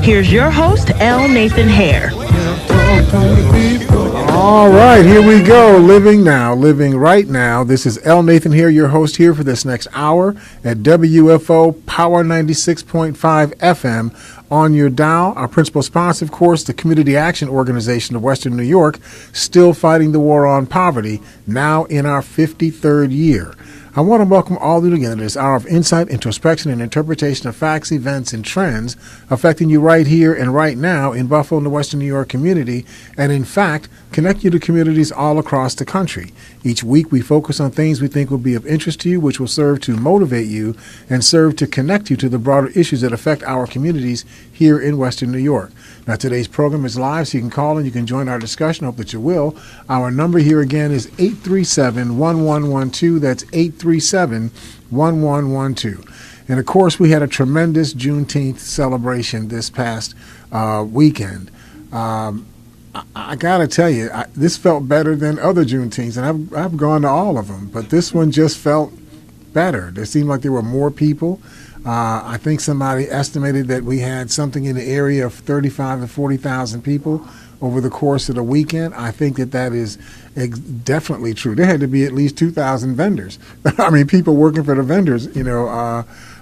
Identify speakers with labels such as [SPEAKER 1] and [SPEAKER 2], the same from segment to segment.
[SPEAKER 1] Here's your host, L.Nathan Hare.
[SPEAKER 2] All right, here we go. Living now, living right now. This is L.Nathan Hare, your host here for this next hour at WFO Power 96.5 FM on your dial. Our principal sponsor, of course, the Community Action Organization of Western New York, still fighting the war on poverty, now in our 53rd year. I want to welcome all of you together to this hour of insight, introspection, and interpretation of facts, events, and trends affecting you right here and right now in Buffalo and the Western New York community, and in fact, connect you to communities all across the country. Each week, we focus on things we think will be of interest to you, which will serve to motivate you and serve to connect you to the broader issues that affect our communities here in Western New York. Now, today's program is live, so you can call and you can join our discussion. Hope that you will. Our number here again is 837-1112. That's 837-1112. And, of course, we had a tremendous Juneteenth celebration this past weekend. I got to tell you, this felt better than other Juneteenths, and I've gone to all of them, but this one just felt better. There seemed like there were more people. I think somebody estimated that we had something in the area of 35 to 40,000 people over the course of the weekend. I think that is definitely true. There had to be at least 2,000 vendors. I mean, people working for the vendors,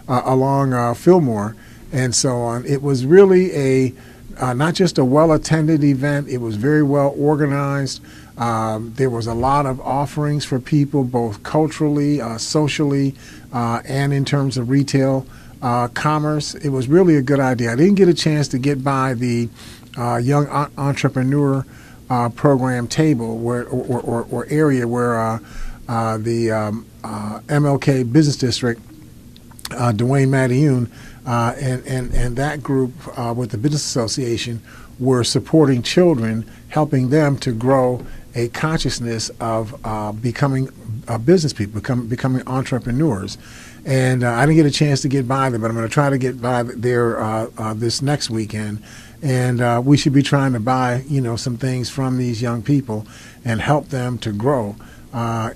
[SPEAKER 2] along Fillmore and so on. It was really not just a well-attended event. It was very well organized. There was a lot of offerings for people, both culturally, socially, and in terms of retail commerce. It was really a good idea. I didn't get a chance to get by the young entrepreneur program table or area where the MLK Business District, Dwayne Mattione, and that group with the Business Association were supporting children, helping them to grow a consciousness of becoming business people, becoming entrepreneurs. And I didn't get a chance to get by there, but I'm going to try to get by there this next weekend. And we should be trying to buy, some things from these young people and help them to grow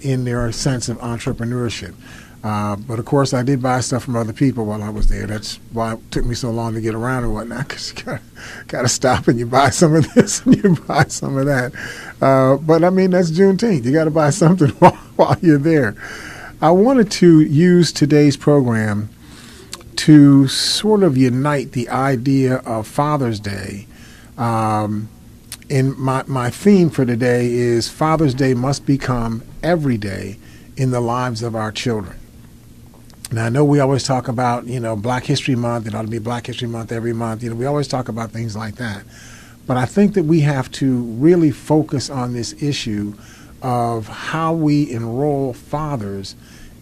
[SPEAKER 2] in their sense of entrepreneurship. But, of course, I did buy stuff from other people while I was there. That's why it took me so long to get around and whatnot, because you got to stop and you buy some of this and you buy some of that. But, I mean, that's Juneteenth. You got to buy something while you're there. I wanted to use today's program to sort of unite the idea of Father's Day. And my theme for today is Father's Day must become every day in the lives of our children. Now, I know we always talk about, Black History Month. It ought to be Black History Month every month. We always talk about things like that. But I think that we have to really focus on this issue of how we enroll fathers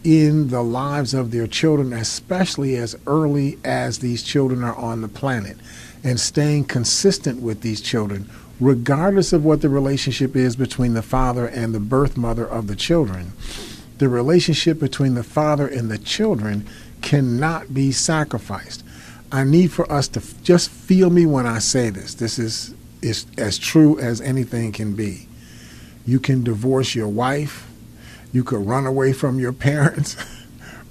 [SPEAKER 2] in the lives of their children, especially as early as these children are on the planet, and staying consistent with these children, regardless of what the relationship is between the father and the birth mother of the children. The relationship between the father and the children cannot be sacrificed. I need for us to just feel me when I say this. This is as true as anything can be. You can divorce your wife. You could run away from your parents,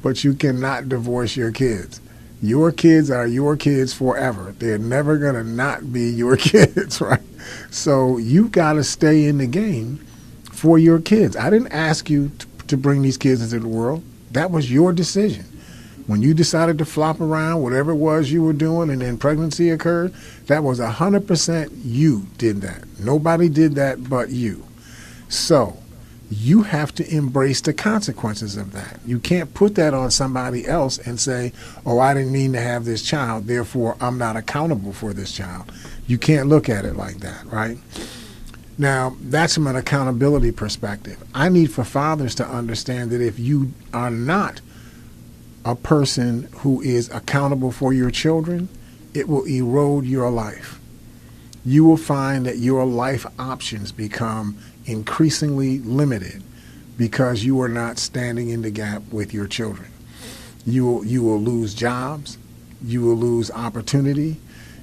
[SPEAKER 2] but you cannot divorce your kids. Your kids are your kids forever. They're never going to not be your kids, right? So you got to stay in the game for your kids. I didn't ask you to bring these kids into the world. That was your decision. When you decided to flop around, whatever it was you were doing, and then pregnancy occurred, that was 100% you did that. Nobody did that but you. So you have to embrace the consequences of that. You can't put that on somebody else and say, oh, I didn't mean to have this child, therefore I'm not accountable for this child. You can't look at it like that, right? Now, that's from an accountability perspective. I need for fathers to understand that if you are not a person who is accountable for your children, it will erode your life. You will find that your life options become increasingly limited because you are not standing in the gap with your children. You will lose jobs. You will lose opportunity.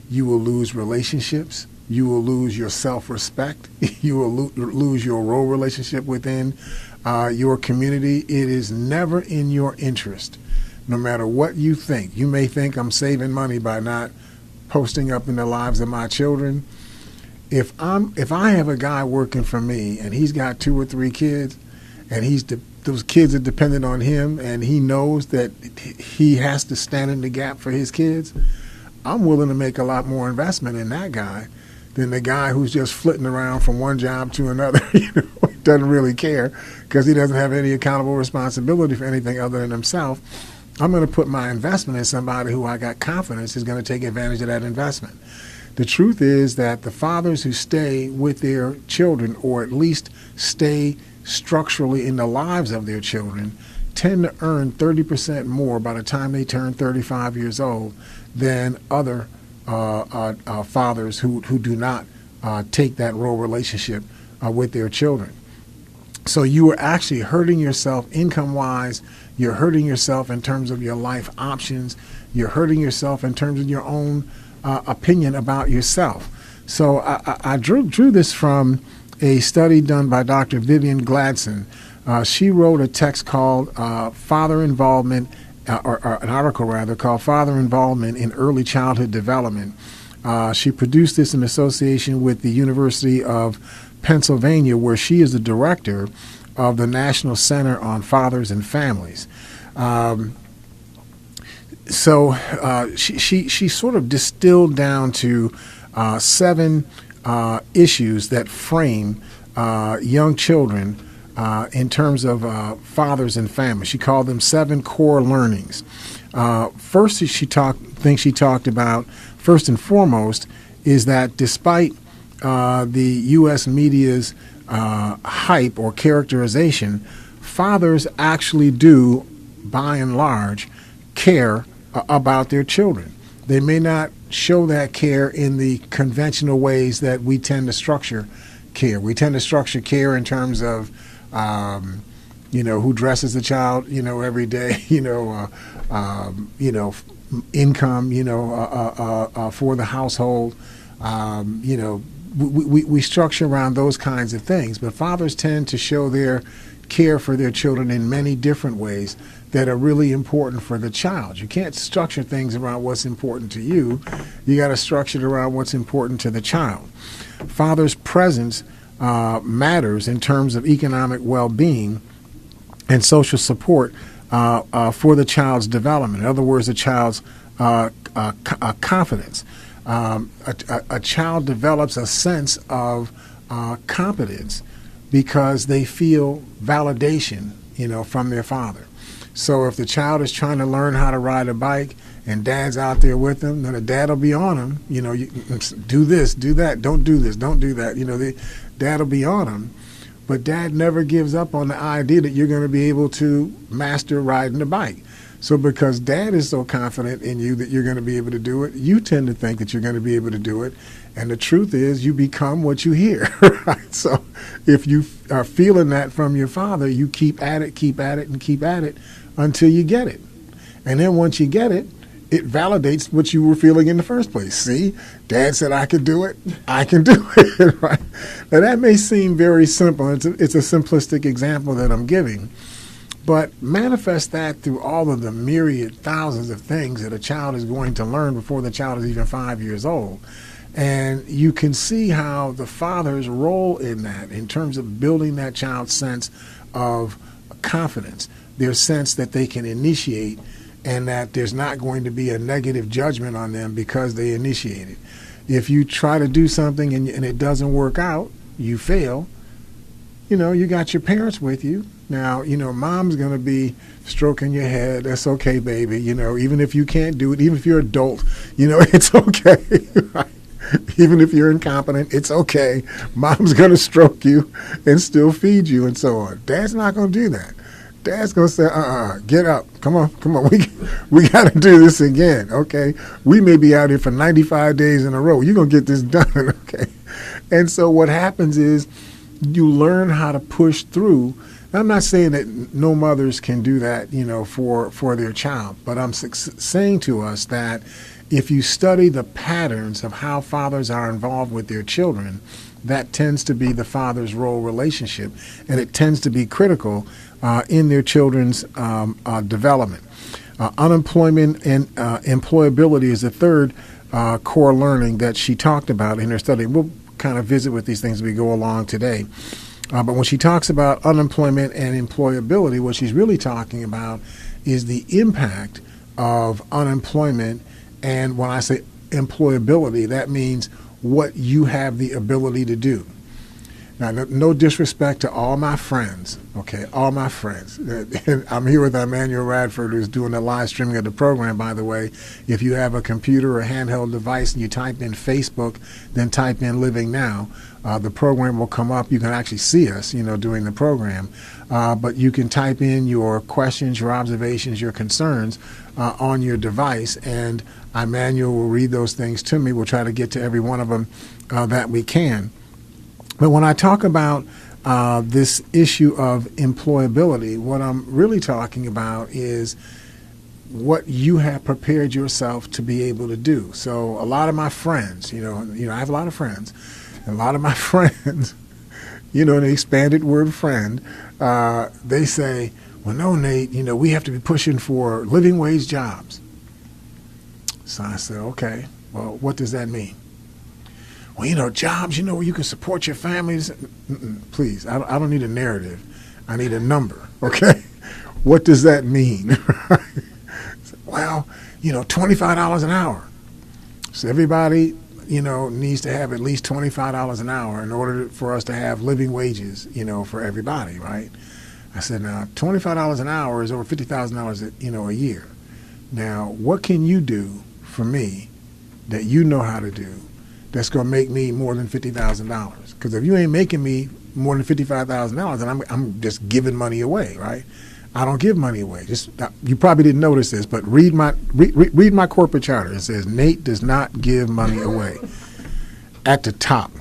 [SPEAKER 2] You will lose relationships. You will lose your self-respect. You will lose your role relationship within your community. It is never in your interest, no matter what you think. You may think I'm saving money by not posting up in the lives of my children. If I have a guy working for me and he's got 2 or 3 kids, and those kids are dependent on him, and he knows that he has to stand in the gap for his kids, I'm willing to make a lot more investment in that guy than the guy who's just flitting around from one job to another, doesn't really care because he doesn't have any accountable responsibility for anything other than himself. I'm going to put my investment in somebody who I got confidence is going to take advantage of that investment. The truth is that the fathers who stay with their children, or at least stay structurally in the lives of their children, tend to earn 30% more by the time they turn 35 years old than other fathers who do not take that role relationship with their children. So you are actually hurting yourself income-wise. You're hurting yourself in terms of your life options. You're hurting yourself in terms of your own opinion about yourself. So I drew this from a study done by Dr. Vivian Gladson. She wrote a text called Father Involvement, or an article rather, called Father Involvement in Early Childhood Development. She produced this in association with the University of Pennsylvania, where she is the director of the National Center on Fathers and Families. So she sort of distilled down to 7 issues that frame young children in terms of fathers and families. She called them 7 core learnings. First, she talked about, first and foremost, is that despite the U.S. media's hype or characterization, fathers actually do, by and large, care about their children. They may not show that care in the conventional ways that we tend to structure care. We tend to structure care in terms of, who dresses the child, every day, income, for the household, we structure around those kinds of things. But fathers tend to show their care for their children in many different ways that are really important for the child. You can't structure things around what's important to you. You got to structure it around what's important to the child. Father's presence matters in terms of economic well-being and social support for the child's development. In other words, the child's confidence. A child develops a sense of competence because they feel validation, from their father. So if the child is trying to learn how to ride a bike and dad's out there with them, then the dad will be on him. You do this, do that, don't do this, don't do that. The dad will be on him. But dad never gives up on the idea that you're going to be able to master riding the bike. So because dad is so confident in you that you're going to be able to do it, you tend to think that you're going to be able to do it. And the truth is you become what you hear. Right? So if you are feeling that from your father, you keep at it, and keep at it until you get it. And then once you get it, it validates what you were feeling in the first place. See, dad said I could do it. I can do it. Right? Now that may seem very simple. It's a simplistic example that I'm giving. But manifest that through all of the myriad thousands of things that a child is going to learn before the child is even 5 years old. And you can see how the father's role in that, in terms of building that child's sense of confidence, their sense that they can initiate and that there's not going to be a negative judgment on them because they initiated. If you try to do something and it doesn't work out, you fail, you got your parents with you. Now, mom's going to be stroking your head. That's okay, baby. Even if you can't do it, even if you're an adult, it's okay. Right? Even if you're incompetent, it's okay. Mom's going to stroke you and still feed you and so on. Dad's not going to do that. Dad's going to say, get up. Come on. We got to do this again, okay? We may be out here for 95 days in a row. You're going to get this done, okay? And so what happens is you learn how to push through. I'm not saying that no mothers can do that, for their child, but I'm saying to us that if you study the patterns of how fathers are involved with their children, that tends to be the father's role relationship, and it tends to be critical in their children's development. Unemployment and employability is the third core learning that she talked about in her study. We'll kind of visit with these things as we go along today. But when she talks about unemployment and employability, what she's really talking about is the impact of unemployment. And when I say employability, that means what you have the ability to do. Now, no disrespect to all my friends, okay, all my friends. I'm here with Emmanuel Radford, who's doing the live streaming of the program, by the way. If you have a computer or a handheld device and you type in Facebook, then type in Living Now, the program will come up. You can actually see us, during the program. But you can type in your questions, your observations, your concerns on your device, and Emmanuel will read those things to me. We'll try to get to every one of them that we can. But when I talk about this issue of employability, what I'm really talking about is what you have prepared yourself to be able to do. So a lot of my friends, I have a lot of friends, and a lot of my friends, the expanded word friend, they say, well, no, Nate, we have to be pushing for living wage jobs. So I said, okay, well, what does that mean? Well, jobs, where you can support your families. Please, I don't need a narrative. I need a number, okay? What does that mean? Well, $25 an hour. So everybody, needs to have at least $25 an hour in order for us to have living wages, for everybody, right? I said, now, $25 an hour is over $50,000, a year. Now, what can you do for me that you know how to do that's going to make me more than $50,000? Because if you ain't making me more than $55,000, then I'm just giving money away, right? I don't give money away. You probably didn't notice this, but read my corporate charter. It says Nate does not give money away. At the top,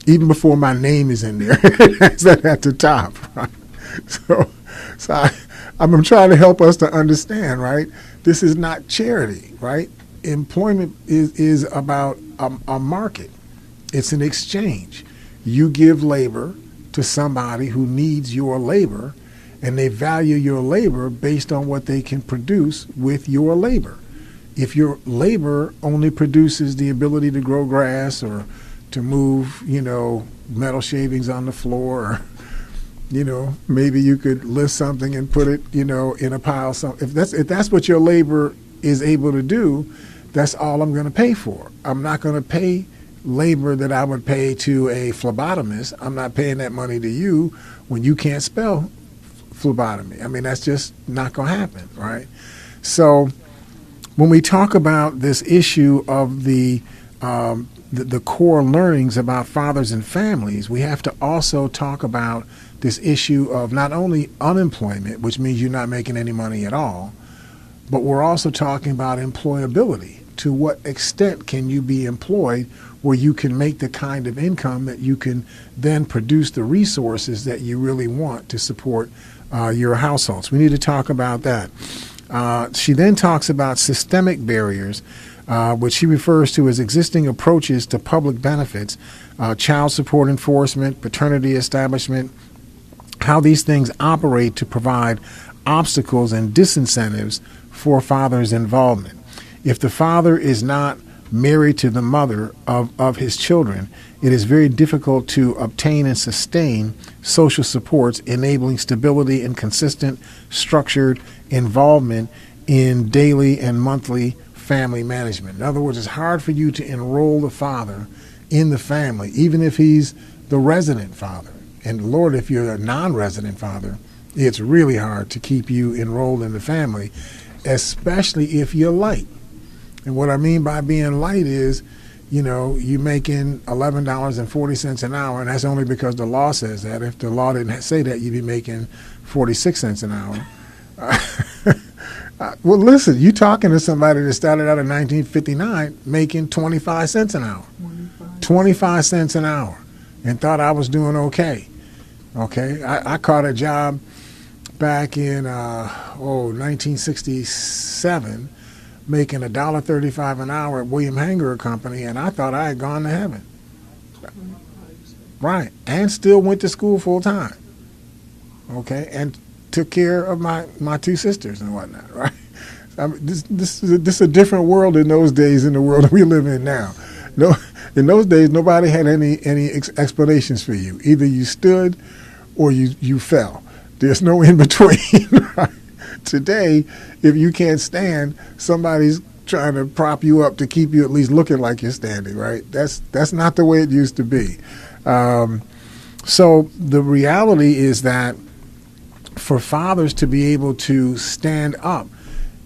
[SPEAKER 2] even before my name is in there, it's at the top, right? So I'm trying to help us to understand, right? This is not charity, right? Employment is about a market. It's an exchange. You give labor to somebody who needs your labor, and they value your labor based on what they can produce with your labor. If your labor only produces the ability to grow grass or to move, metal shavings on the floor, or, maybe you could lift something and put it, in a pile. If that's what your labor is able to do, that's all I'm going to pay for. I'm not going to pay labor that I would pay to a phlebotomist. I'm not paying that money to you when you can't spell phlebotomy. I mean, that's just not going to happen, right? So when we talk about this issue of the core learnings about fathers and families, we have to also talk about this issue of not only unemployment, which means you're not making any money at all, but we're also talking about employability. To what extent can you be employed where you can make the kind of income that you can then produce the resources that you really want to support your households? We need to talk about that. She then talks about systemic barriers, which she refers to as existing approaches to public benefits, child support enforcement, paternity establishment, how these things operate to provide obstacles and disincentives for father's involvement. If the father is not married to the mother of his children, it is very difficult to obtain and sustain social supports enabling stability and consistent, structured involvement in daily and monthly family management. In other words, it's hard for you to enroll the father in the family, even if he's the resident father. And Lord, if you're a non-resident father, it's really hard to keep you enrolled in the family, especially if you're light. And what I mean by being light is, you're making $11.40 an hour, and that's only because the law says that. If the law didn't say that, you'd be making 46 cents an hour. Well, listen, you're talking to somebody that started out in 1959 making 25 cents an hour. 25 cents an hour, and thought I was doing okay. Okay, I caught a job back in 1967, making $1.35 an hour at William Hanger Company, and I thought I had gone to heaven. Right, and still went to school full time. Okay, and took care of my two sisters and whatnot. Right, I mean, this is a different world in those days than the world that we live in now. No, in those days, nobody had any explanations for you. Either you stood or you fell. There's no in between. Right? Today, if you can't stand, somebody's trying to prop you up to keep you at least looking like you're standing. Right? That's not the way it used to be. So the reality is that for fathers to be able to stand up,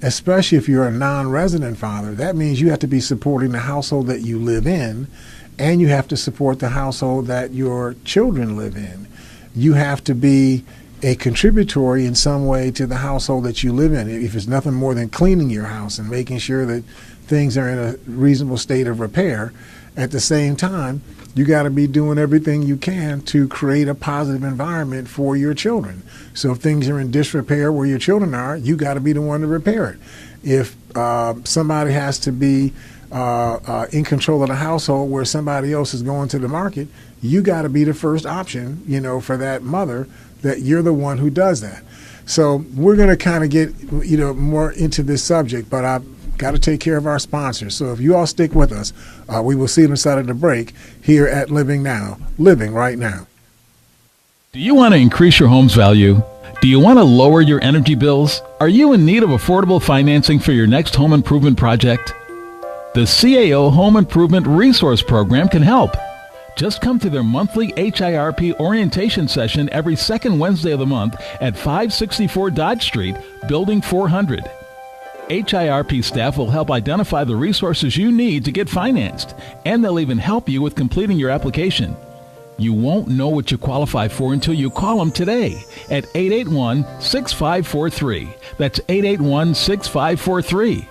[SPEAKER 2] especially if you're a non-resident father, that means you have to be supporting the household that you live in, and you have to support the household that your children live in. You have to be a contributory in some way to the household that you live in. If it's nothing more than cleaning your house and making sure that things are in a reasonable state of repair, at the same time, you got to be doing everything you can to create a positive environment for your children. So if things are in disrepair where your children are, you got to be the one to repair it. If somebody has to be in control of the household where somebody else is going to the market, you got to be the first option, for that mother, that you're the one who does that. So we're going to kind of get, more into this subject, but I've got to take care of our sponsors. So if you all stick with us, we will see you inside of the break here at Living Now, Living Right Now.
[SPEAKER 3] Do you want to increase your home's value? Do you want to lower your energy bills? Are you in need of affordable financing for your next home improvement project? The CAO Home Improvement Resource Program can help. Just come to their monthly HIRP orientation session every second Wednesday of the month at 564 Dodge Street, Building 400. HIRP staff will help identify the resources you need to get financed, and they'll even help you with completing your application. You won't know what you qualify for until you call them today at 881-6543. That's 881-6543.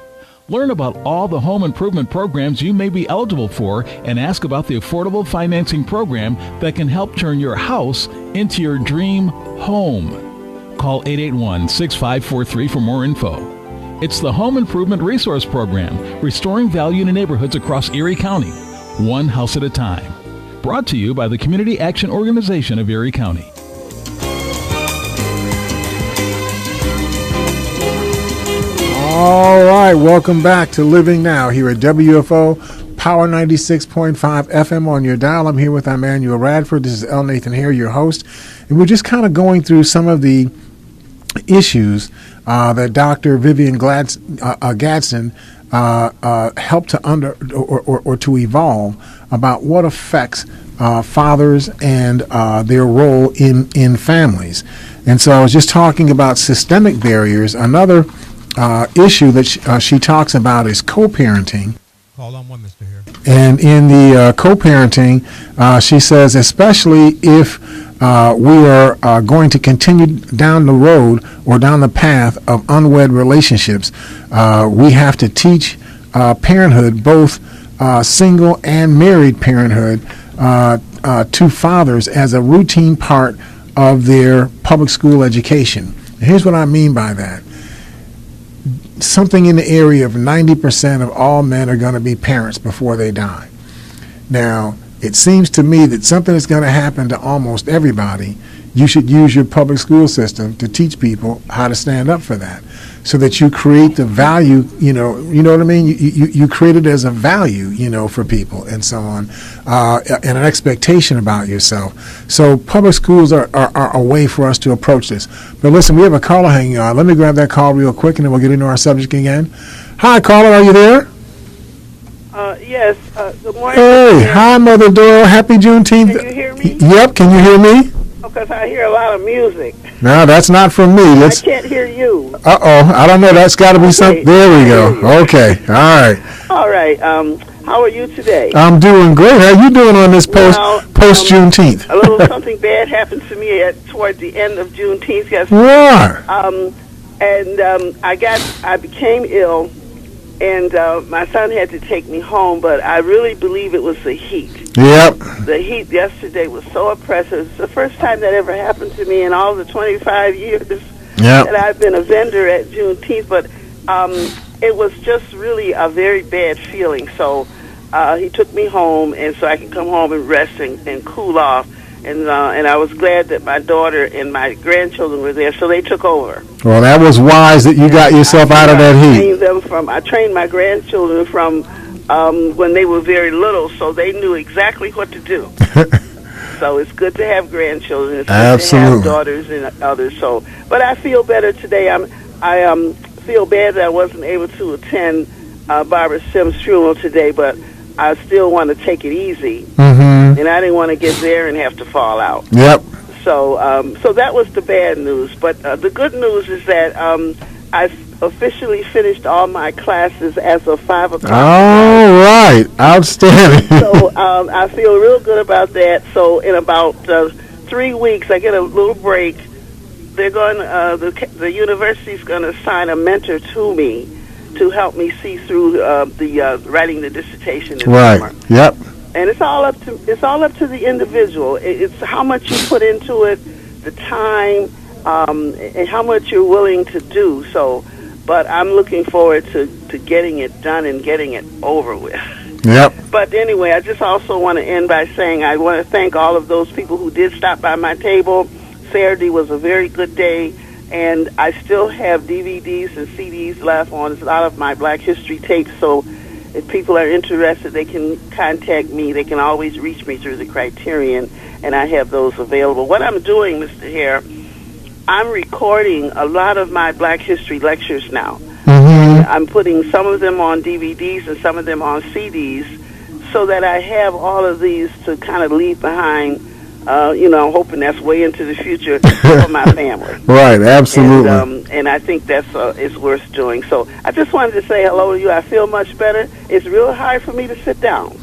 [SPEAKER 3] Learn about all the home improvement programs you may be eligible for and ask about the affordable financing program that can help turn your house into your dream home. Call 881-6543 for more info. It's the Home Improvement Resource Program, restoring value to neighborhoods across Erie County, one house at a time. Brought to you by the Community Action Organization of Erie County.
[SPEAKER 2] All right, welcome back to Living Now here at WFO Power 96.5 FM on your dial. I'm here with Emmanuel Radford. This is L.Nathan Hare, your host. And we're just kind of going through some of the issues that Dr. Vivian Gadsden helped to to evolve about what affects fathers and their role in families. And so I was just talking about systemic barriers. Another issue that she talks about is co-parenting.
[SPEAKER 4] Call on one, Mr. Hare.
[SPEAKER 2] And in the co-parenting, she says, especially if we are going to continue down the road or down the path of unwed relationships, we have to teach parenthood, both single and married parenthood, to fathers as a routine part of their public school education. And here's what I mean by that. Something in the area of 90% of all men are going to be parents before they die. Now, it seems to me that something is going to happen to almost everybody. You should use your public school system to teach people how to stand up for that, so that you create the value, you know what I mean? You create it as a value, for people and so on, and an expectation about yourself. So public schools are a way for us to approach this. But listen, we have a caller hanging on. Let me grab that call real quick, and then we'll get into our subject again. Hi, caller, are you there?
[SPEAKER 5] Yes. Good morning.
[SPEAKER 2] Hey, hi, Mother Doyle. Happy Juneteenth.
[SPEAKER 5] Can you hear me?
[SPEAKER 2] Yep, can you hear me?
[SPEAKER 5] Because I hear a lot of music.
[SPEAKER 2] No, that's not from me.
[SPEAKER 5] I can't hear you.
[SPEAKER 2] Uh-oh, I don't know. That's got to be something. There we go. Okay, all right.
[SPEAKER 5] All right. How are you today?
[SPEAKER 2] I'm doing great. How are you doing on this post-Juneteenth?
[SPEAKER 5] A little something bad happened to me toward the end of Juneteenth. Yes.
[SPEAKER 2] What?
[SPEAKER 5] I became ill, and my son had to take me home, but I really believe it was the heat.
[SPEAKER 2] Yep.
[SPEAKER 5] The heat yesterday was so oppressive. It's the first time that ever happened to me in all the 25 years that I've been a vendor at Juneteenth, but it was just really a very bad feeling. So he took me home, and so I could come home and rest and cool off. and I was glad that my daughter and my grandchildren were there, so they took over.
[SPEAKER 2] Well, that was wise that you got yourself out of that heat.
[SPEAKER 5] I trained my grandchildren from when they were very little, so they knew exactly what to do. So it's good to have grandchildren. It's good to have daughters and others. So, but I feel better today. I feel bad that I wasn't able to attend Barbara Sims' funeral today, but I still want to take it easy, and I didn't want to get there and have to fall out.
[SPEAKER 2] Yep.
[SPEAKER 5] So, so that was the bad news. But the good news is that I officially finished all my classes as of 5 o'clock.
[SPEAKER 2] All right, outstanding.
[SPEAKER 5] So I feel real good about that. So in about 3 weeks, I get a little break. They're going. The university's going to assign a mentor to me to help me see through the writing the dissertation this summer.
[SPEAKER 2] Yep.
[SPEAKER 5] And it's all up to the individual. It's how much you put into it, the time, and how much you're willing to do. So, but I'm looking forward to getting it done and getting it over with.
[SPEAKER 2] Yep.
[SPEAKER 5] But anyway, I just also want to end by saying I want to thank all of those people who did stop by my table. Saturday was a very good day, and I still have DVDs and CDs left on a lot of my Black History tapes, so if people are interested, they can contact me. They can always reach me through the Criterion, and I have those available. What I'm doing, Mr. Hare, I'm recording a lot of my Black History lectures now. I'm putting some of them on DVDs and some of them on CDs so that I have all of these to kind of leave behind. I'm hoping that's way into the future for my family.
[SPEAKER 2] Right, absolutely.
[SPEAKER 5] And I think that's is worth doing. So I just wanted to say hello to you. I feel much better. It's real hard for me to sit down.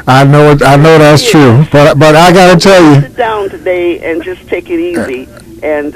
[SPEAKER 2] I know that's true. But I got to tell you,
[SPEAKER 5] sit down today and just take it easy. And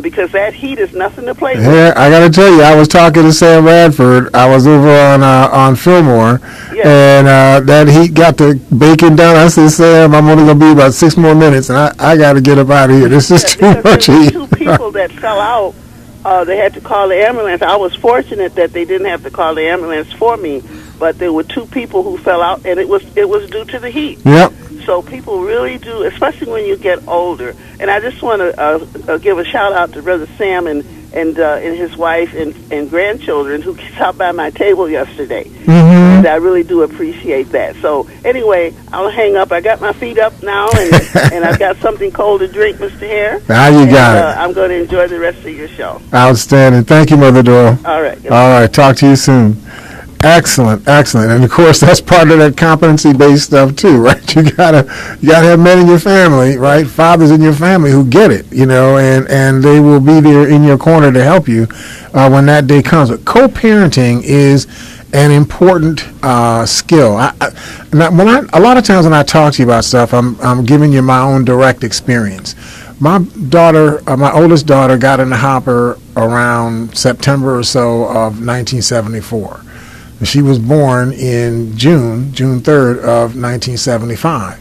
[SPEAKER 5] because that heat is nothing to play with.
[SPEAKER 2] Yeah, I got to tell you, I was talking to Sam Radford. I was over on Fillmore, and that heat got to baking down. I said, Sam, I'm only going to be about 6 more minutes, and I got to get up out of here. This is too much heat.
[SPEAKER 5] Two people that fell out, they had to call the ambulance. I was fortunate that they didn't have to call the ambulance for me, but there were 2 people who fell out, and it was due to the heat.
[SPEAKER 2] Yep.
[SPEAKER 5] So people really do, especially when you get older. And I just want to give a shout out to Brother Sam and his wife and grandchildren who stopped by my table yesterday. And I really do appreciate that. So anyway, I'll hang up. I got my feet up now, and I've got something cold to drink, Mr. Hare.
[SPEAKER 2] Now you got it.
[SPEAKER 5] I'm going to enjoy the rest of your show.
[SPEAKER 2] Outstanding. Thank you, Mother Doyle.
[SPEAKER 5] All right.
[SPEAKER 2] All right. Talk to you soon. Excellent. And of course, that's part of that competency-based stuff too, right? You gotta have men in your family, right? Fathers in your family who get it, and they will be there in your corner to help you when that day comes. But co-parenting is an important skill. A lot of times when I talk to you about stuff, I'm giving you my own direct experience. My daughter, my oldest daughter, got in the hopper around September or so of 1974. She was born in June 3rd of 1975.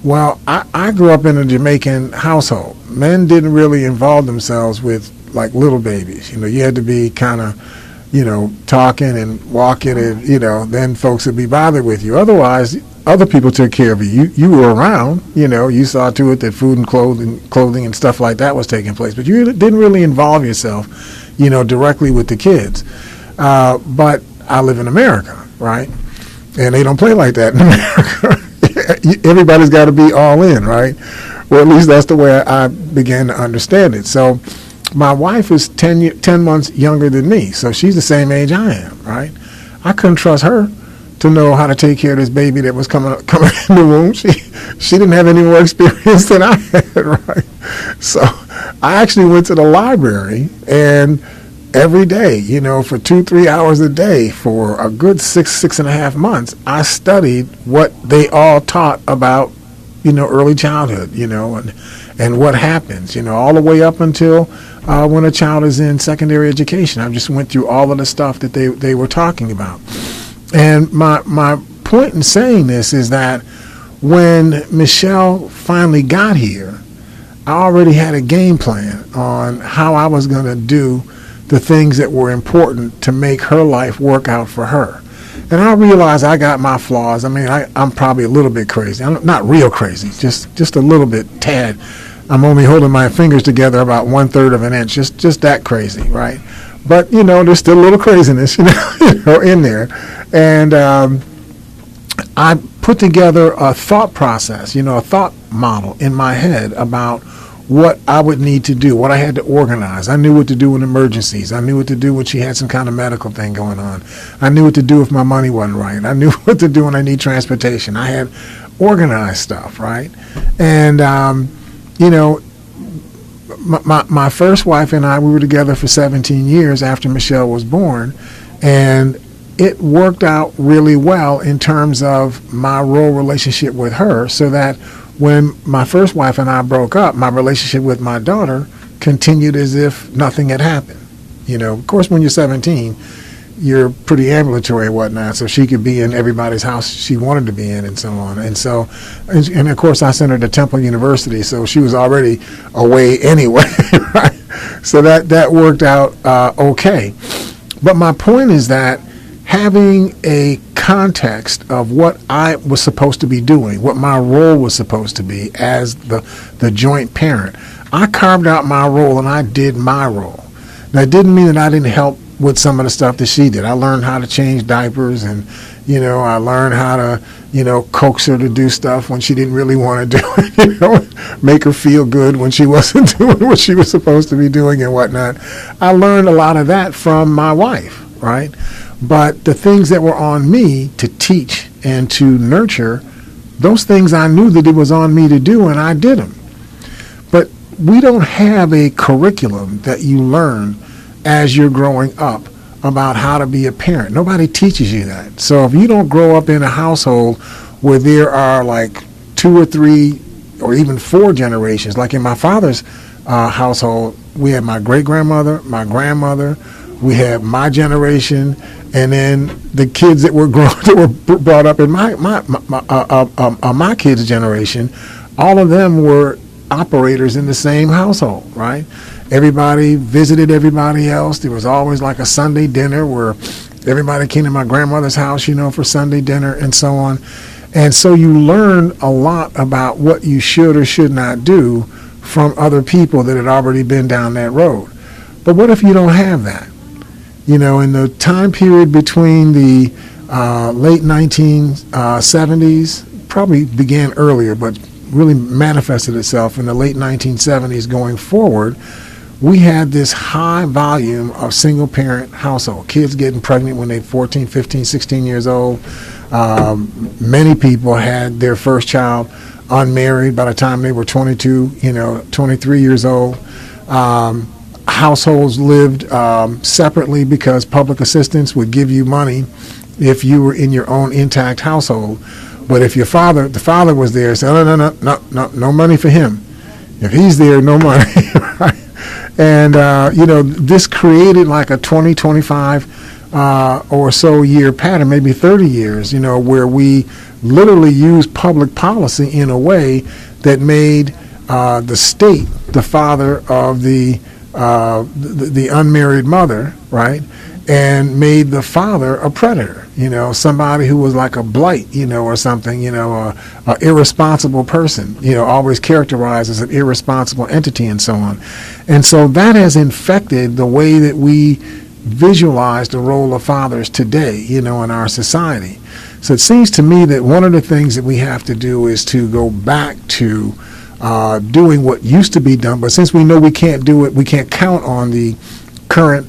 [SPEAKER 2] Well, I grew up in a Jamaican household. Men didn't really involve themselves with, like, little babies. You had to be kind of, talking and walking and, then folks would be bothered with you. Otherwise, other people took care of you. You were around, you saw to it that food and clothing and stuff like that was taking place. But you didn't really involve yourself, directly with the kids. But I live in America, right? And they don't play like that in America. Everybody's got to be all in, right? Well, at least that's the way I began to understand it. So my wife is 10 months younger than me, so she's the same age I am, right? I couldn't trust her to know how to take care of this baby that was coming in the womb. She didn't have any more experience than I had, right? So I actually went to the library and every day, for 2-3 hours a day for a good 6.5 months, I studied what they all taught about, early childhood, and what happens, all the way up until when a child is in secondary education. I just went through all of the stuff that they were talking about. And my point in saying this is that when Michelle finally got here, I already had a game plan on how I was going to do the things that were important to make her life work out for her. And I realize I got my flaws. I mean, I'm probably a little bit crazy. I'm not real crazy, just a little bit, tad. I'm only holding my fingers together about 1/3 of an inch, just that crazy, right? But, there's still a little craziness, in there. And I put together a thought process, a thought model in my head about what I would need to do, what I had to organize. I knew what to do in emergencies. I knew what to do when she had some kind of medical thing going on. I knew what to do if my money wasn't right. I knew what to do when I need transportation. I had organized stuff, right? And, my first wife and I, we were together for 17 years after Michelle was born, and it worked out really well in terms of my role relationship with her, so that when my first wife and I broke up, my relationship with my daughter continued as if nothing had happened. Of course, when you're 17, you're pretty ambulatory and whatnot, so she could be in everybody's house she wanted to be in and so on. And so, and of course, I sent her to Temple University, so she was already away anyway, right? So that worked out okay. But my point is that having a context of what I was supposed to be doing, what my role was supposed to be as the joint parent, I carved out my role and I did my role. Now, it didn't mean that I didn't help with some of the stuff that she did. I learned how to change diapers, and, I learned how to, coax her to do stuff when she didn't really want to do it, make her feel good when she wasn't doing what she was supposed to be doing and whatnot. I learned a lot of that from my wife, right? But the things that were on me to teach and to nurture, those things I knew that it was on me to do, and I did them. But we don't have a curriculum that you learn as you're growing up about how to be a parent. Nobody teaches you that. So if you don't grow up in a household where there are like 2 or 3 or even 4 generations, like in my father's household, we had my great-grandmother, my grandmother, we had my generation, and then the kids that were brought up in my kids' generation, all of them were operators in the same household, right? Everybody visited everybody else. There was always like a Sunday dinner where everybody came to my grandmother's house, for Sunday dinner and so on. And so you learn a lot about what you should or should not do from other people that had already been down that road. But what if you don't have that? In the time period between the late 1970s, probably began earlier, but really manifested itself in the late 1970s going forward, we had this high volume of single-parent household, kids getting pregnant when they're 14, 15, 16 years old. Many people had their first child unmarried by the time they were 22, 23 years old. Households lived separately because public assistance would give you money if you were in your own intact household. But if the father was there, say, no money for him. If he's there, no money, right? And, this created like a 20, 25 or so year pattern, maybe 30 years, where we literally used public policy in a way that made the state the father of the unmarried mother, right? And made the father a predator, somebody who was like a blight, or something, a irresponsible person, always characterized as an irresponsible entity and so on. And so that has infected the way that we visualize the role of fathers today, in our society. So it seems to me that one of the things that we have to do is to go back to doing what used to be done, but since we know we can't do it, we can't count on the current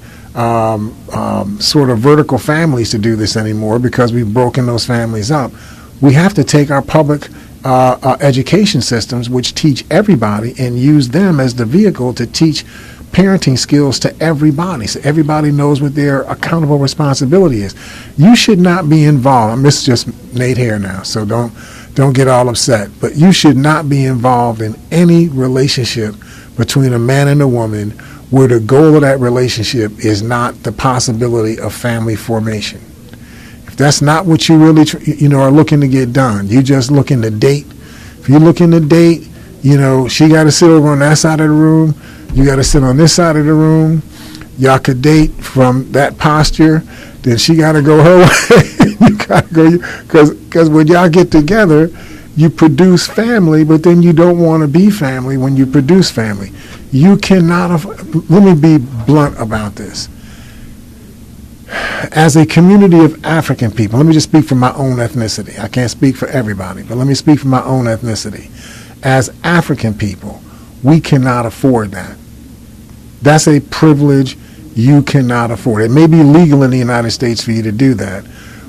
[SPEAKER 2] sort of vertical families to do this anymore because we've broken those families up. We have to take our public education systems, which teach everybody, and use them as the vehicle to teach parenting skills to everybody, so everybody knows what their accountable responsibility is. You should not be involved. This is just Nate Hare now, so don't get all upset. But you should not be involved in any relationship between a man and a woman where the goal of that relationship is not the possibility of family formation. If that's not what you really are looking to get done, you just looking to date. If you're looking to date, she got to sit over on that side of the room. You got to sit on this side of the room. Y'all could date from that posture. Then she got to go her way. You gotta go, because when y'all get together, you produce family, but then you don't want to be family when you produce family. You cannot, let me be blunt about this. As a community of African people, let me just speak for my own ethnicity. I can't speak for everybody, but let me speak for my own ethnicity. As African people, we cannot afford that. That's a privilege you cannot afford. It may be legal in the United States for you to do that,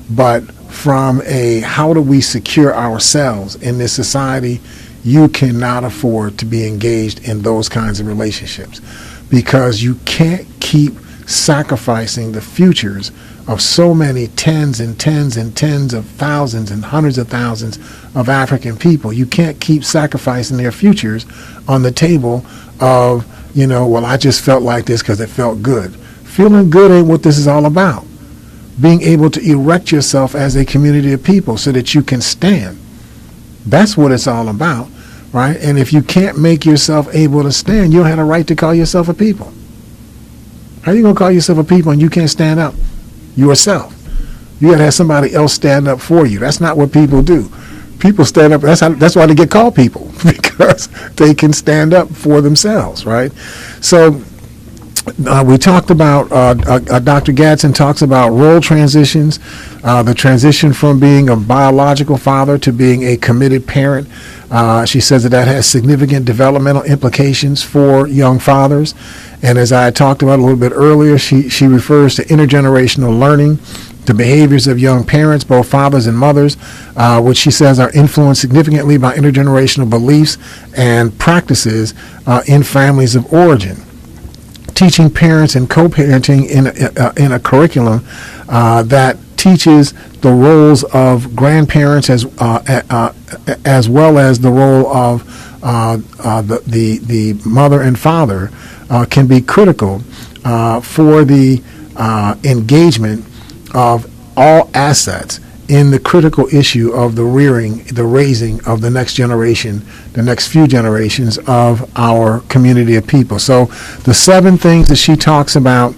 [SPEAKER 2] but from a how do we secure ourselves in this society, you cannot afford to be engaged in those kinds of relationships, because you can't keep sacrificing the futures of so many tens and tens and tens of thousands and hundreds of thousands of African people. You can't keep sacrificing their futures on the table of, well, I just felt like this because it felt good. Feeling good ain't what this is all about. Being able to erect yourself as a community of people so that you can stand. That's what it's all about, right? And if you can't make yourself able to stand, you don't have a right to call yourself a people. How are you going to call yourself a people and you can't stand up yourself? You got to have somebody else stand up for you. That's not what people do. People stand up. That's why they get called people, because they can stand up for themselves, right? So we talked about, Dr. Gadsden talks about role transitions, the transition from being a biological father to being a committed parent. She says that has significant developmental implications for young fathers. And as I talked about a little bit earlier, she refers to intergenerational learning, the behaviors of young parents, both fathers and mothers, which she says are influenced significantly by intergenerational beliefs and practices in families of origin. Teaching parents and co-parenting in a curriculum that teaches the roles of grandparents as well as the role of the mother and father can be critical for the engagement of all assets in the critical issue of the raising of the next generation, the next few generations of our community of people. So the 7 things that she talks about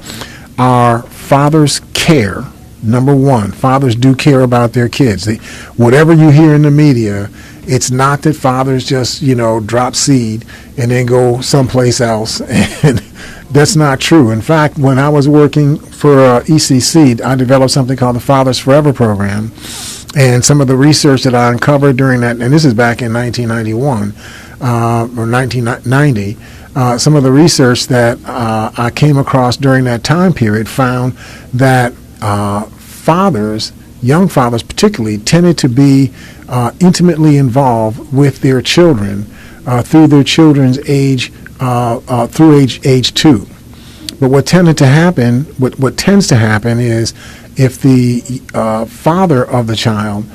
[SPEAKER 2] are fathers care. Number 1, fathers do care about their kids. Whatever you hear in the media, it's not that fathers just, drop seed and then go someplace else. And that's not true. In fact, when I was working for ECC, I developed something called the Fathers Forever program. And some of the research that I uncovered during that, and this is back in 1991 or 1990, some of the research that I came across during that time period found that fathers, young fathers particularly, tended to be intimately involved with their children through their children's age, through age 2. But what tends to happen is if the father of the child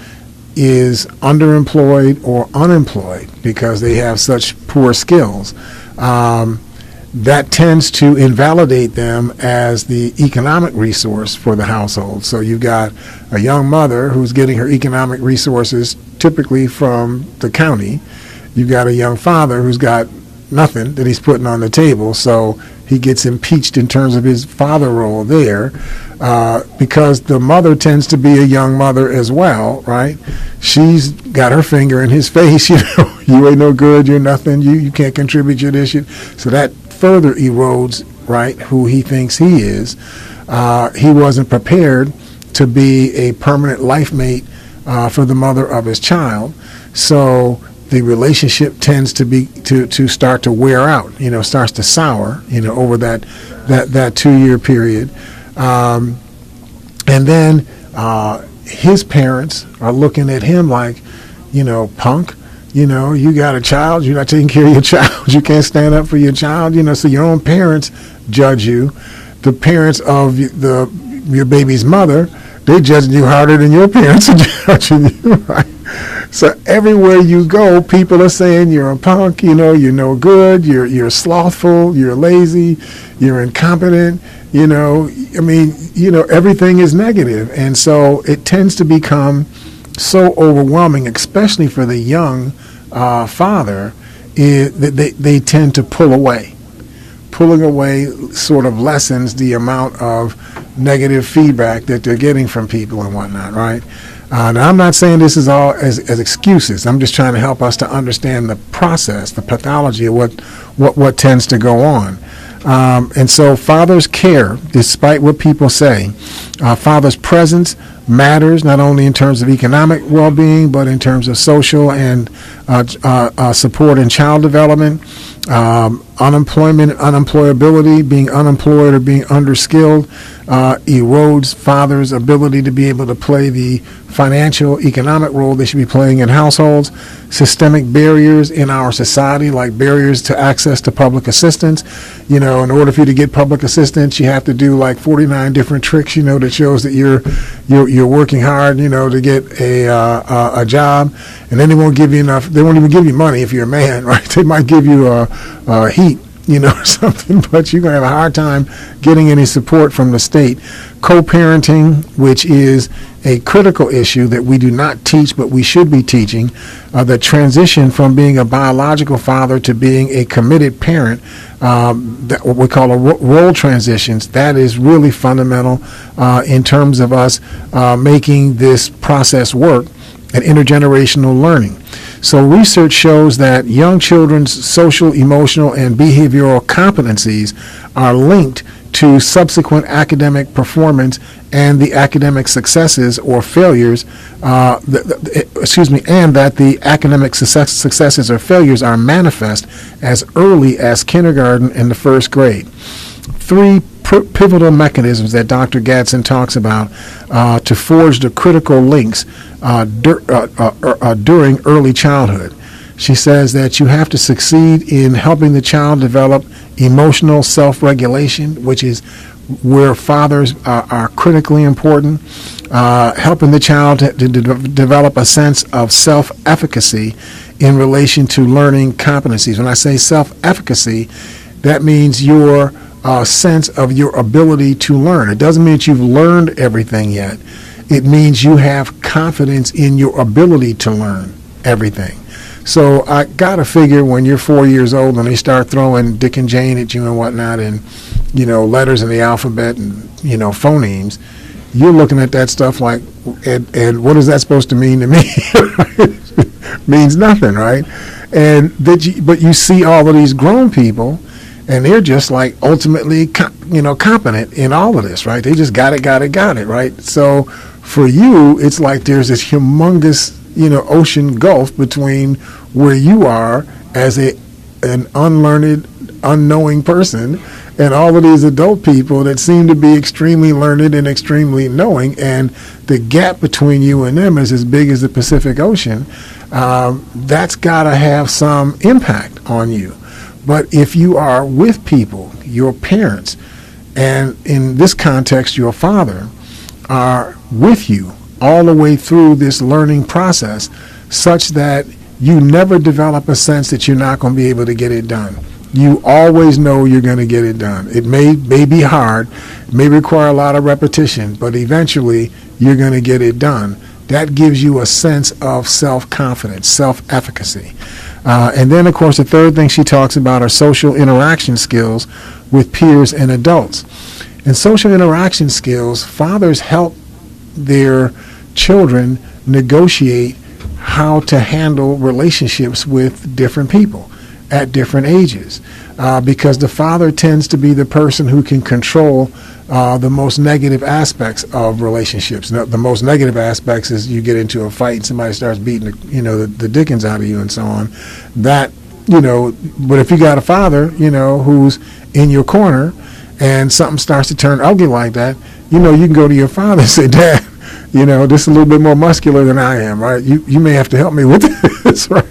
[SPEAKER 2] is underemployed or unemployed because they have such poor skills, that tends to invalidate them as the economic resource for the household. So you've got a young mother who's getting her economic resources typically from the county. You've got a young father who's got nothing that he's putting on the table, so he gets impeached in terms of his father role there, because the mother tends to be a young mother as well, right? She's got her finger in his face, you ain't no good, you're nothing, you can't contribute to this. So that further erodes, right, who he thinks he is. He wasn't prepared to be a permanent life mate for the mother of his child, so the relationship tends to start to wear out, starts to sour, over that 2-year period. And then his parents are looking at him like, punk, you got a child, you're not taking care of your child, you can't stand up for your child, so your own parents judge you. The parents of your baby's mother, they judging you harder than your parents are judging you, right? So everywhere you go, people are saying you're a punk, you're no good, you're slothful, you're lazy, you're incompetent, everything is negative. And so it tends to become so overwhelming, especially for the young father, that they tend to pull away pulling away sort of lessens the amount of negative feedback that they're getting from people and whatnot, right? Now, I'm not saying this is all as excuses. I'm just trying to help us to understand the process, the pathology of what tends to go on. And so fathers care, despite what people say. Father's presence matters, not only in terms of economic well-being, but in terms of social and support in child development. Unemployment, unemployability, being unemployed or being underskilled erodes fathers' ability to be able to play the financial, economic role they should be playing in households. Systemic barriers in our society, like barriers to access to public assistance. In order for you to get public assistance, you have to do like 49 different tricks, that shows that you're working hard, to get a job. And then they won't give you enough. They won't even give you money if you're a man, right? They might give you a heat, or something, but you're going to have a hard time getting any support from the state. Co-parenting, which is a critical issue that we do not teach, but we should be teaching, the transition from being a biological father to being a committed parent, that what we call role transitions, that is really fundamental in terms of us making this process work, and intergenerational learning. So research shows that young children's social, emotional, and behavioral competencies are linked to subsequent academic performance and the academic successes or failures, and that the academic successes or failures are manifest as early as kindergarten and the first grade. 3 pivotal mechanisms that Dr. Gadsden talks about to forge the critical links during early childhood. She says that you have to succeed in helping the child develop emotional self-regulation, which is where fathers are critically important, helping the child to develop a sense of self-efficacy in relation to learning competencies. When I say self-efficacy, that means your sense of your ability to learn. It doesn't mean that you've learned everything yet. It means you have confidence in your ability to learn everything. So I got to figure when you're 4 years old and they start throwing Dick and Jane at you and whatnot and, letters in the alphabet and, phonemes, you're looking at that stuff like, and what is that supposed to mean to me? Means nothing, right? But you see all of these grown people, and they're just like ultimately, competent in all of this, right? They just got it, right? So for you, it's like there's this humongous, ocean gulf between where you are as an unlearned, unknowing person and all of these adult people that seem to be extremely learned and extremely knowing, and the gap between you and them is as big as the Pacific Ocean. That's got to have some impact on you. But if you are with people, your parents, and in this context, your father, are with you all the way through this learning process, such that you never develop a sense that you're not going to be able to get it done. You always know you're going to get it done. It may be hard, may require a lot of repetition, but eventually you're going to get it done. That gives you a sense of self-confidence, self-efficacy. And then, of course, the third thing she talks about are social interaction skills with peers and adults. And social interaction skills, fathers help their children negotiate how to handle relationships with different people at different ages, because the father tends to be the person who can control the most negative aspects of relationships. Now, the most negative aspects is you get into a fight and somebody starts beating the dickens out of you and so on. That, but if you got a father, who's in your corner and something starts to turn ugly like that, you can go to your father and say, Dad, this is a little bit more muscular than I am, right? You may have to help me with this, right?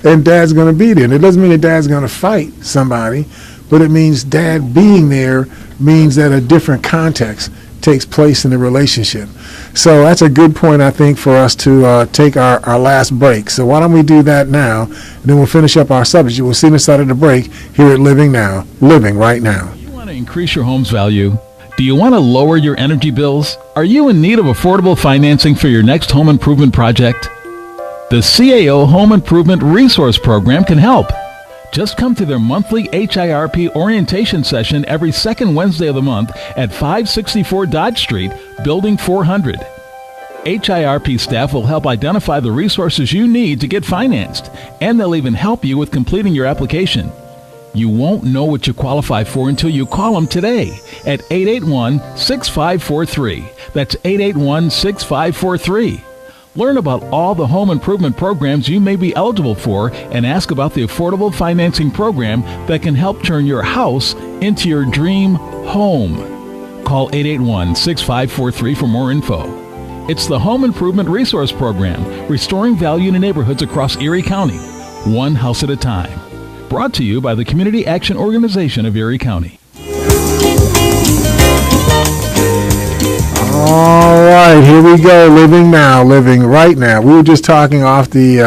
[SPEAKER 2] And Dad's going to be there. And it doesn't mean that Dad's going to fight somebody, but it means Dad being there means that a different context takes place in the relationship. So that's a good point, I think, for us to take our last break. So why don't we do that now, and then we'll finish up our subject. We'll see the side of the break here at Living Right Now.
[SPEAKER 3] Do you want to increase your home's value? Do you want to lower your energy bills? Are you in need of affordable financing for your next home improvement project? The CAO Home Improvement Resource Program can help. Just come to their monthly HIRP orientation session every second Wednesday of the month at 564 Dodge Street, Building 400. HIRP staff will help identify the resources you need to get financed, and they'll even help you with completing your application. You won't know what you qualify for until you call them today at 881-6543. That's 881-6543. Learn about all the home improvement programs you may be eligible for and ask about the affordable financing program that can help turn your house into your dream home. Call 881-6543 for more info. It's the Home Improvement Resource Program, restoring value to neighborhoods across Erie County, one house at a time. Brought to you by the Community Action Organization of Erie County.
[SPEAKER 2] All right, here we go. Living now, living right now. We were just talking off the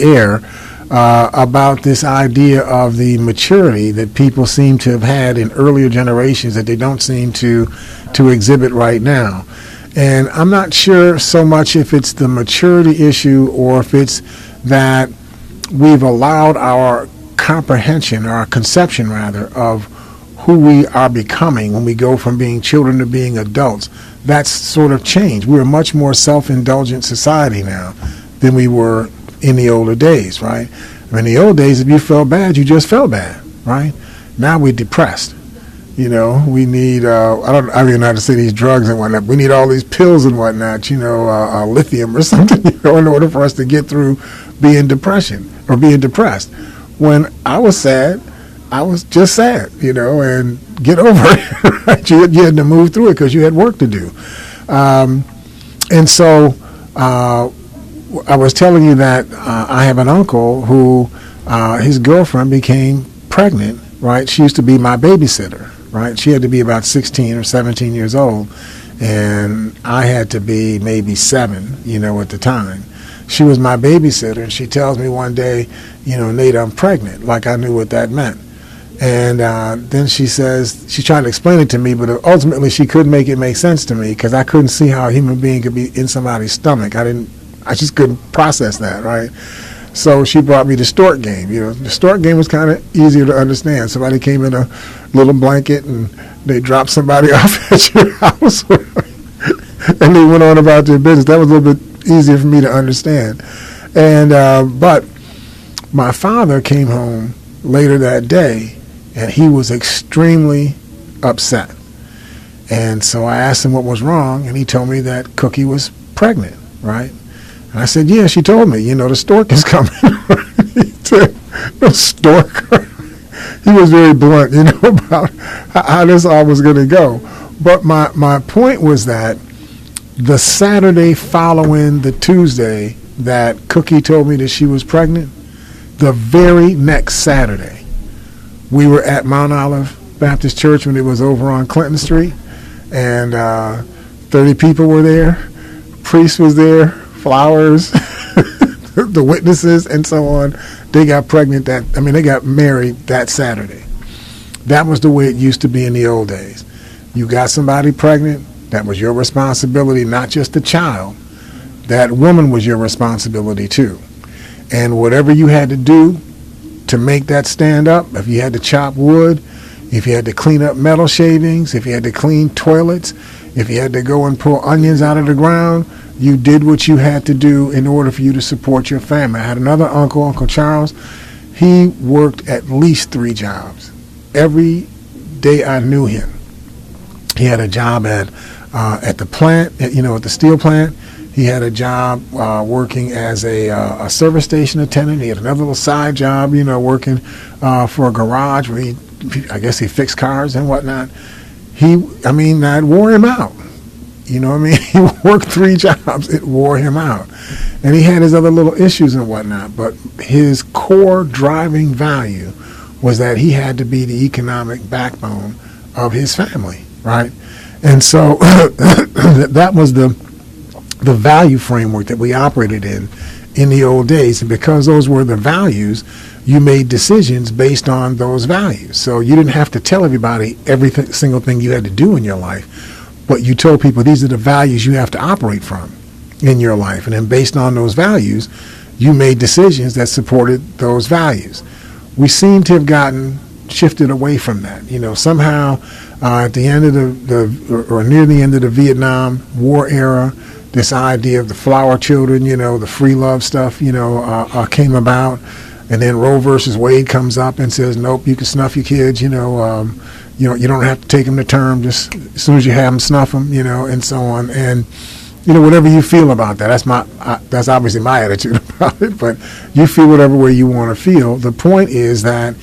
[SPEAKER 2] air about this idea of the maturity that people seem to have had in earlier generations that they don't seem to exhibit right now. And I'm not sure so much if it's the maturity issue or if it's that we've allowed our comprehension, or our conception rather, of who we are becoming when we go from being children to being adults. That's sort of changed. We're a much more self-indulgent society now than we were in the older days, right? In the old days, if you felt bad, you just felt bad, right? Now we're depressed. You know, we need, I don't even know how to say these drugs and whatnot. We need all these pills and whatnot, lithium or something, in order for us to get through being depressed. When I was sad, I was just sad, and get over it. Right? You had to move through it because you had work to do. And so I was telling you that I have an uncle who his girlfriend became pregnant, right? She used to be my babysitter, right? She had to be about 16 or 17 years old, and I had to be maybe 7, at the time. She was my babysitter, and she tells me one day, Nate, I'm pregnant, like I knew what that meant. And then she says, she tried to explain it to me, but ultimately she couldn't make it make sense to me because I couldn't see how a human being could be in somebody's stomach. I just couldn't process that, right? So she brought me the stork game. The stork game was kind of easier to understand. Somebody came in a little blanket and they dropped somebody off at your house and they went on about their business. That was a little bit easier for me to understand. And but my father came home later that day, and he was extremely upset. And so I asked him what was wrong, and he told me that Cookie was pregnant, right? And I said, yeah, she told me, the stork is coming. He said, the stork. He was very blunt, about how this all was going to go. But my point was that the Saturday following the Tuesday that Cookie told me that she was pregnant, the very next Saturday, we were at Mount Olive Baptist Church when it was over on Clinton Street, and 30 people were there. Priest was there, flowers, the witnesses, and so on. They got pregnant they got married that Saturday. That was the way it used to be in the old days. You got somebody pregnant, that was your responsibility, not just the child. That woman was your responsibility too. And whatever you had to do to make that stand up, if you had to chop wood, if you had to clean up metal shavings, if you had to clean toilets, if you had to go and pull onions out of the ground, you did what you had to do in order for you to support your family. I had another uncle, Uncle Charles. He worked at least 3 jobs. Every day I knew him, he had a job at the plant, at the steel plant. He had a job working as a service station attendant. He had another little side job, working for a garage where I guess he fixed cars and whatnot. That wore him out. He worked 3 jobs. It wore him out. And he had his other little issues and whatnot. But his core driving value was that he had to be the economic backbone of his family, right? And so that was the value framework that we operated in the old days. And because those were the values, you made decisions based on those values. So you didn't have to tell everybody every single thing you had to do in your life, but you told people these are the values you have to operate from in your life. And then based on those values, you made decisions that supported those values. we seem to have shifted away from that. Somehow at the end of or near the end of the Vietnam War era, this idea of the flower children, the free love stuff, came about. And then Roe versus Wade comes up and says, nope, you can snuff your kids, you don't have to take them to term, just as soon as you have them, snuff them, and so on. And, whatever you feel about that, that's obviously my attitude about it, but you feel whatever way you want to feel. The point is that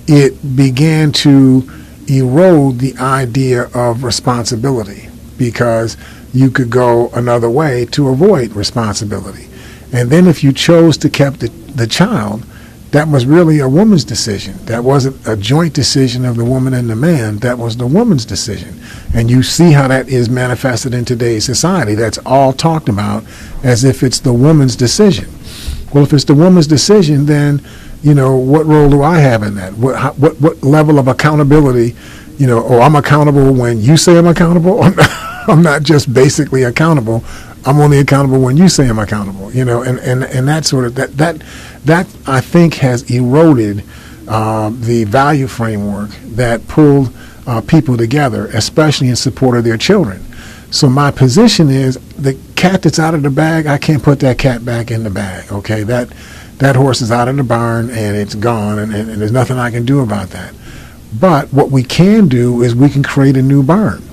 [SPEAKER 2] it began to erode the idea of responsibility, because you could go another way to avoid responsibility. And then if you chose to keep the child, that was really a woman's decision. That wasn't a joint decision of the woman and the man. That was the woman's decision. And you see how that is manifested in today's society. That's all talked about as if it's the woman's decision. Well, if it's the woman's decision, then, what role do I have in that? What level of accountability, I'm accountable when you say I'm accountable? I'm not just basically accountable. I'm only accountable when you say I'm accountable, and that sort of, that I think has eroded the value framework that pulled people together, especially in support of their children. So my position is, the cat that's out of the bag, I can't put that cat back in the bag, okay? That horse is out of the barn and it's gone, and there's nothing I can do about that. But what we can do is we can create a new barn.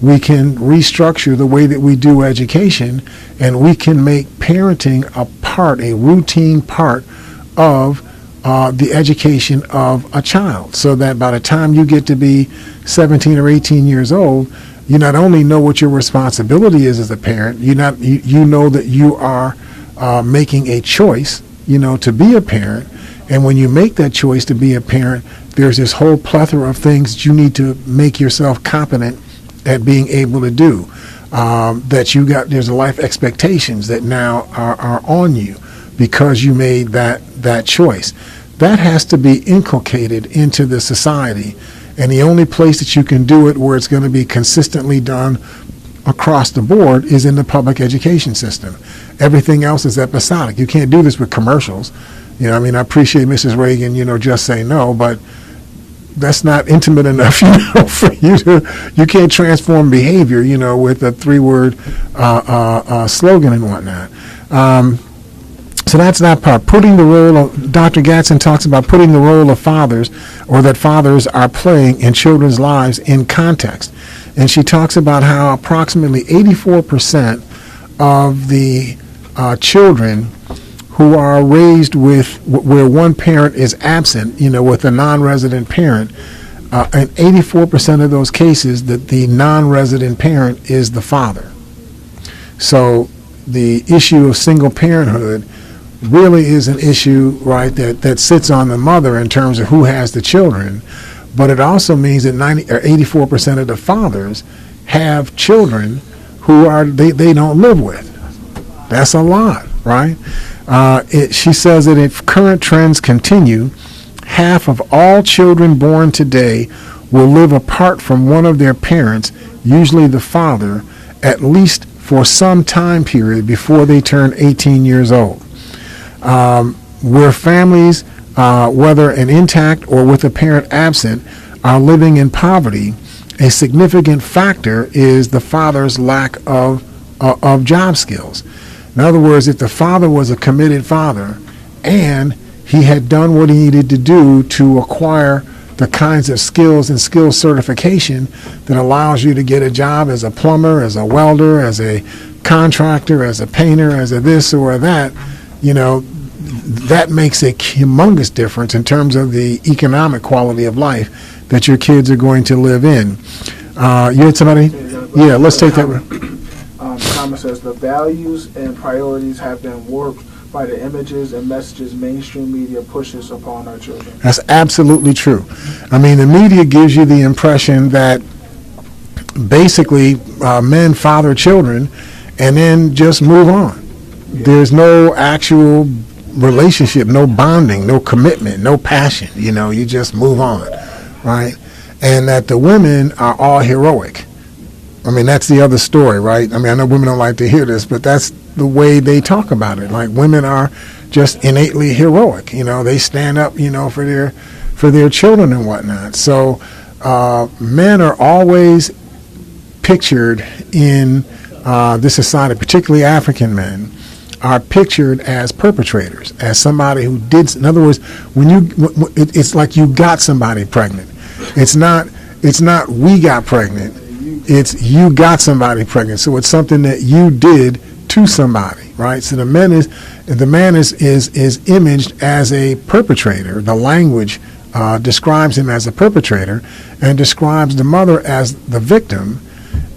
[SPEAKER 2] We can restructure the way that we do education, and we can make parenting a routine part of the education of a child, so that by the time you get to be 17 or 18 years old, you not only know what your responsibility is as a parent, you know that you are making a choice, to be a parent. And when you make that choice to be a parent, there's this whole plethora of things that you need to make yourself competent at being able to do, there's life expectations that now are on you because you made that choice. That has to be inculcated into the society, and the only place that you can do it where it's going to be consistently done across the board is in the public education system. Everything else is episodic. You can't do this with commercials. I appreciate Mrs. Reagan, just saying no, but that's not intimate enough, for you can't transform behavior, with a 3-word slogan and whatnot. So that's that part. Dr. Gatson talks about putting the role of fathers, or that fathers are playing in children's lives, in context. And she talks about how approximately 84% of the children who are raised where one parent is absent, with a non-resident parent, in 84% of those cases, that the non-resident parent is the father. So the issue of single parenthood really is an issue, right, that sits on the mother in terms of who has the children, but it also means that 84% of the fathers have children who they don't live with. That's a lot, right? She says that if current trends continue, half of all children born today will live apart from one of their parents, usually the father, at least for some time period before they turn 18 years old. Where families, whether an intact or with a parent absent, are living in poverty, a significant factor is the father's lack of job skills. In other words, if the father was a committed father and he had done what he needed to do to acquire the kinds of skills and skill certification that allows you to get a job as a plumber, as a welder, as a contractor, as a painter, as a this or that, that makes a humongous difference in terms of the economic quality of life that your kids are going to live in. You had somebody? Yeah, let's take that one.
[SPEAKER 4] Thomas says, the values and priorities have been warped by the images and messages mainstream media pushes upon our children.
[SPEAKER 2] That's absolutely true. The media gives you the impression that basically men father children and then just move on. Yeah. There's no actual relationship, no bonding, no commitment, no passion. You just move on, right? And that the women are all heroic. That's the other story, right? I know women don't like to hear this, but that's the way they talk about it. Like, women are just innately heroic. They stand up, for their children and whatnot. So men are always pictured in this society, particularly African men, are pictured as perpetrators, as somebody who did. In other words, it's like you got somebody pregnant. It's not we got pregnant. It's you got somebody pregnant. So it's something that you did to somebody, right? So the man is imaged as a perpetrator. The language describes him as a perpetrator and describes the mother as the victim.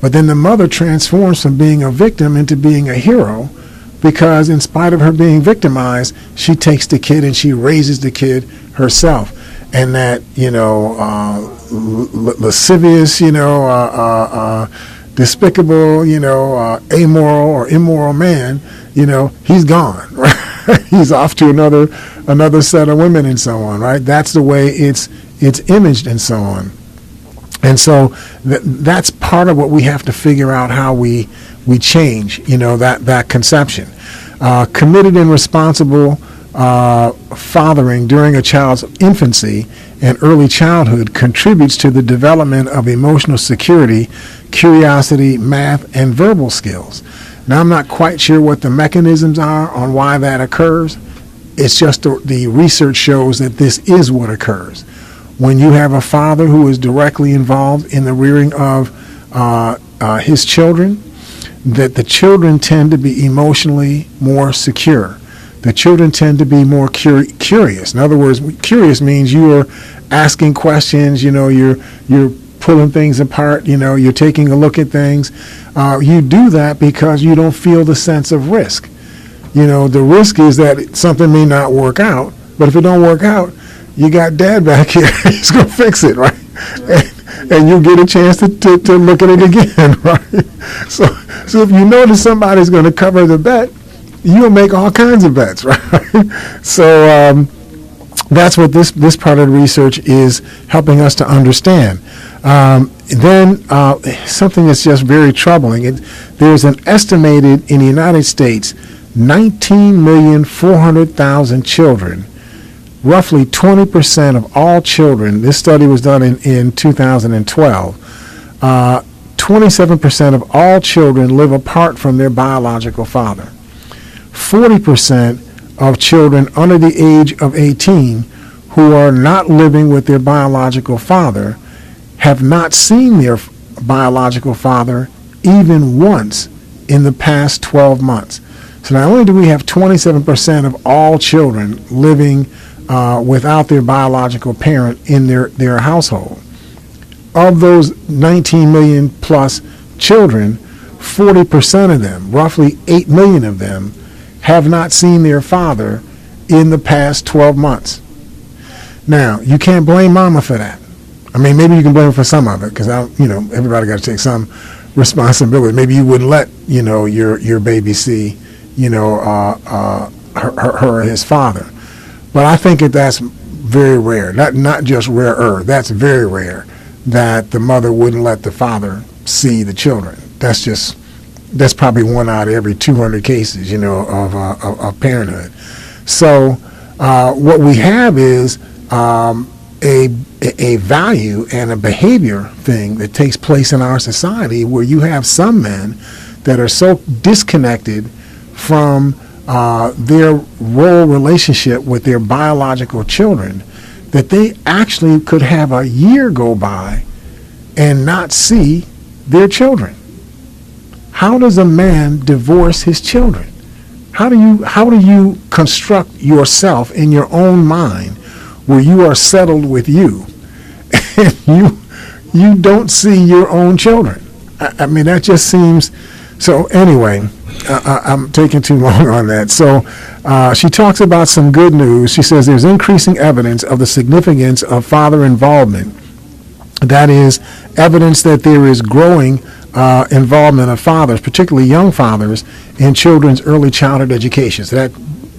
[SPEAKER 2] But then the mother transforms from being a victim into being a hero, because in spite of her being victimized, she takes the kid and she raises the kid herself. And that, lascivious, despicable, amoral or immoral man, he's gone, right? He's off to another set of women and so on, right? That's the way it's imaged and so on. And so that's part of what we have to figure out, how we change, that conception. Committed and responsible fathering during a child's infancy and early childhood contributes to the development of emotional security, curiosity, math, and verbal skills. Now, I'm not quite sure what the mechanisms are on why that occurs. It's just the research shows that this is what occurs. When you have a father who is directly involved in the rearing of his children, that the children tend to be emotionally more secure. The children tend to be more curious. In other words, curious means you are asking questions, you're pulling things apart, you're taking a look at things. You do that because you don't feel the sense of risk. The risk is that something may not work out, but if it don't work out, you got dad back here. He's going to fix it, right? And you get a chance to look at it again, right? So if you know that somebody's going to cover the bet, you'll make all kinds of bets, right? So that's what this part of the research is helping us to understand. Then something that's just very troubling. There's an estimated, in the United States, 19,400,000 children. Roughly 20% of all children, this study was done in 2012, 27% of all children live apart from their biological father. 40% of children under the age of 18 who are not living with their biological father have not seen their biological father even once in the past 12 months. So not only do we have 27% of all children living without their biological parent in their household. Of those 19 million plus children, 40% of them, roughly 8 million of them, have not seen their father in the past 12 months. Now, you can't blame mama for that. I mean, maybe you can blame her for some of it, because everybody got to take some responsibility. Maybe you wouldn't let your baby see her or his father. But I think that's very rare. Not just rarer. That's very rare that the mother wouldn't let the father see the children. That's probably 1 out of every 200 cases, of parenthood. So what we have is a value and a behavior thing that takes place in our society, where you have some men that are so disconnected from their role relationship with their biological children that they actually could have a year go by and not see their children. How does a man divorce his children? How do you construct yourself in your own mind where you are settled with you and you don't see your own children? I mean, that just seems so. Anyway, I'm taking too long on that. So she talks about some good news. She says there's increasing evidence of the significance of father involvement. That is evidence that there is growing involvement of fathers, particularly young fathers, in children's early childhood education. So that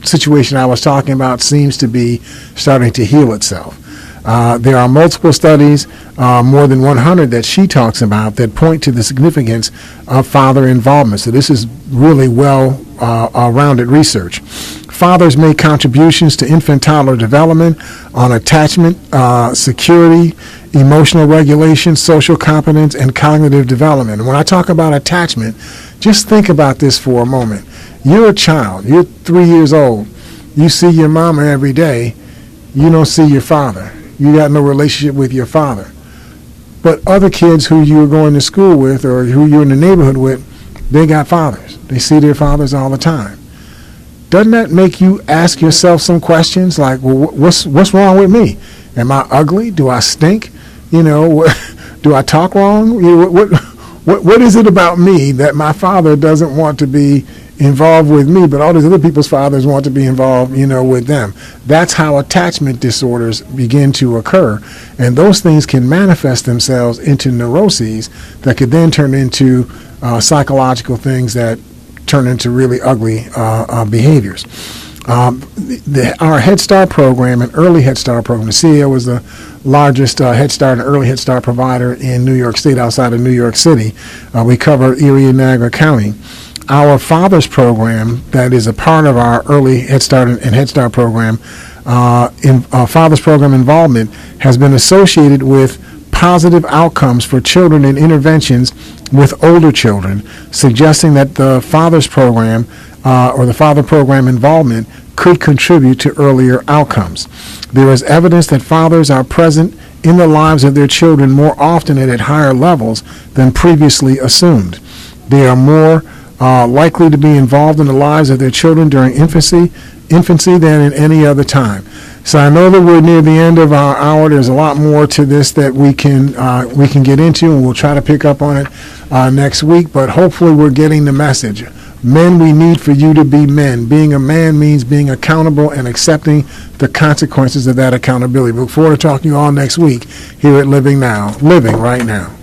[SPEAKER 2] situation I was talking about seems to be starting to heal itself. There are multiple studies, more than 100 that she talks about, that point to the significance of father involvement. So this is really well-rounded research. Fathers make contributions to infant-toddler development on attachment, security, emotional regulation, social competence, and cognitive development. And when I talk about attachment, just think about this for a moment. You're a child. You're 3 years old. You see your mama every day. You don't see your father. You got no relationship with your father. But other kids who you're going to school with or who you're in the neighborhood with, they got fathers. They see their fathers all the time. Doesn't that make you ask yourself some questions like, well, what's wrong with me? Am I ugly? Do I stink? You know, do I talk wrong? You know, what is it about me that my father doesn't want to be involved with me, but all these other people's fathers want to be involved, you know, with them? That's how attachment disorders begin to occur. And those things can manifest themselves into neuroses that could then turn into psychological things that turn into really ugly behaviors. Our Head Start program, an early Head Start program, the CAO is the largest Head Start and early Head Start provider in New York State outside of New York City. We cover Erie and Niagara County. Our Fathers program, that is a part of our early Head Start and Head Start program, Fathers program involvement has been associated with positive outcomes for children and interventions with older children, suggesting that the Fathers program or the Father program involvement could contribute to earlier outcomes. There is evidence that fathers are present in the lives of their children more often and at higher levels than previously assumed. They are more likely to be involved in the lives of their children during infancy than in any other time. So I know that we're near the end of our hour. There's a lot more to this that we can get into, and we'll try to pick up on it next week. But hopefully we're getting the message. Men, we need for you to be men. Being a man means being accountable and accepting the consequences of that accountability. We look forward to talking to you all next week here at Living Right Now.